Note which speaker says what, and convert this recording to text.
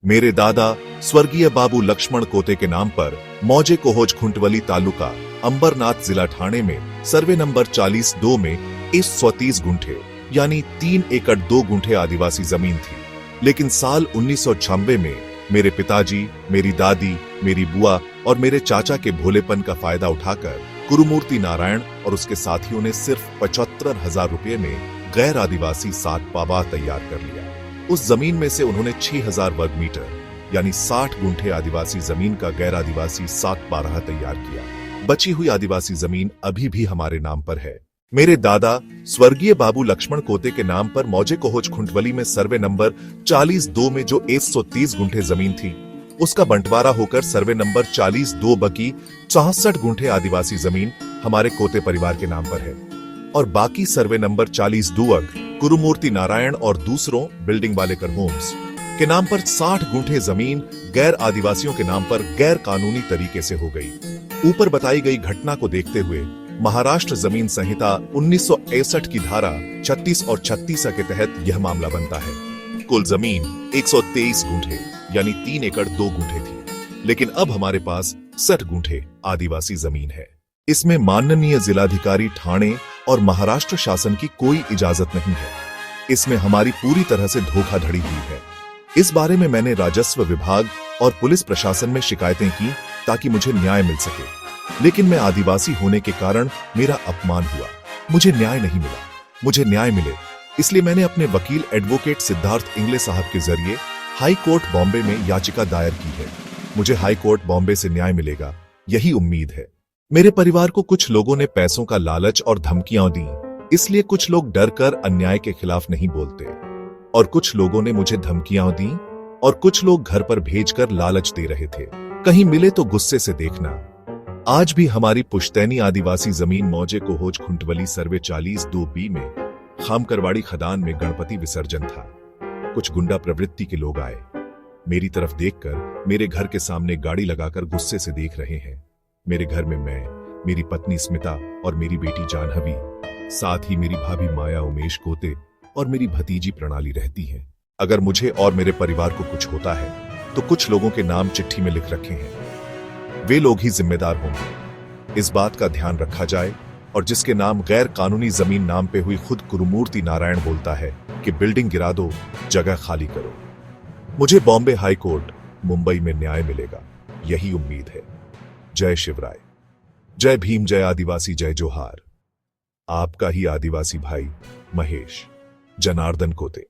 Speaker 1: मेरे दादा स्वर्गीय बाबू लक्ष्मण कोते के नाम पर मौजे कोहोज खुंटवली तालुका अंबरनाथ जिला ठाणे में सर्वे नंबर 40-2 में 130 गुंठे यानी 3 एकड़ 2 गुंठे आदिवासी जमीन थी। लेकिन साल 1996 में मेरे पिताजी, मेरी दादी, मेरी बुआ और मेरे चाचा के भोलेपन का फायदा उठाकर गुरुमूर्ति नारायण और उसके साथियों ने सिर्फ 75,000 रुपये में गैर आदिवासी 7 पाबा तैयार कर लिया। उस जमीन में से उन्होंने 6,000 वर्ग मीटर यानी 60 गुंठे आदिवासी जमीन का गैर आदिवासी 7 पाराह तैयार किया। बची हुई आदिवासी जमीन अभी भी हमारे नाम पर है। मेरे दादा स्वर्गीय बाबू लक्ष्मण कोते के नाम पर मौजे कोहोज खुंटवली में सर्वे नंबर 40-2 में जो 130 गुंठे जमीन थी, उसका बंटवारा होकर सर्वे नंबर 40-2 बकी 64 गुंठे आदिवासी जमीन हमारे कोते परिवार के नाम पर है और बाकी सर्वे नंबर 40-2 गुरुमूर्ति नारायण और दूसरों बिल्डिंग वालेकर होम्स के नाम पर 60 गुंठे जमीन गैर आदिवासियों के नाम पर गैर कानूनी तरीके से हो गई। ऊपर बताई गई घटना को देखते हुए महाराष्ट्र जमीन संहिता 1961 की धारा 36 और 36 के तहत यह मामला बनता है। कुल जमीन 123 गुंठे यानी 3 एकड़ 2 गुंठे थी, लेकिन अब हमारे पास 60 गुंठे आदिवासी जमीन है। इसमें माननीय जिलाधिकारी ठाणे और महाराष्ट्र शासन की कोई इजाजत नहीं है। इसमें हमारी पूरी तरह से धोखाधड़ी हुई है। इस बारे में मैंने राजस्व विभाग और पुलिस प्रशासन में शिकायतें की ताकि मुझे न्याय मिल सके, लेकिन मैं आदिवासी होने के कारण मेरा अपमान हुआ। मुझे न्याय नहीं मिला। मुझे न्याय मिले इसलिए मैंने अपने वकील एडवोकेट सिद्धार्थ इंगले साहब के जरिए हाई कोर्ट बॉम्बे में याचिका दायर की है। मुझे हाई कोर्ट बॉम्बे से न्याय मिलेगा, यही उम्मीद है। मेरे परिवार को कुछ लोगों ने पैसों का लालच और धमकियां दी, इसलिए कुछ लोग डर कर अन्याय के खिलाफ नहीं बोलते और कुछ लोगों ने मुझे धमकियां दी और कुछ लोग घर पर भेजकर लालच दे रहे थे। कहीं मिले तो गुस्से से देखना। आज भी हमारी पुश्तैनी आदिवासी जमीन मौजे कोहोज खुंटवली सर्वे 40-2 में खामकरवाड़ी खदान में गणपति विसर्जन था। कुछ गुंडा प्रवृत्ति के लोग आए, मेरी तरफ देखकर मेरे घर के सामने गाड़ी लगाकर गुस्से से देख रहे हैं। मेरे घर में मैं, मेरी पत्नी स्मिता और मेरी बेटी जानहवी, साथ ही मेरी भाभी माया उमेश कोते और मेरी भतीजी प्रणाली रहती हैं। अगर मुझे और मेरे परिवार को कुछ होता है तो कुछ लोगों के नाम चिट्ठी में लिख रखे हैं, वे लोग ही जिम्मेदार होंगे। इस बात का ध्यान रखा जाए और जिसके नाम गैर कानूनी जमीन नाम पे हुई खुद गुरुमूर्ति नारायण बोलता है कि बिल्डिंग गिरा दो, जगह खाली करो। मुझे बॉम्बे हाई कोर्ट मुंबई में न्याय मिलेगा, यही उम्मीद है। जय शिवराय, जय भीम, जय आदिवासी, जय जोहार। आपका ही आदिवासी भाई महेश जनार्दन कोते।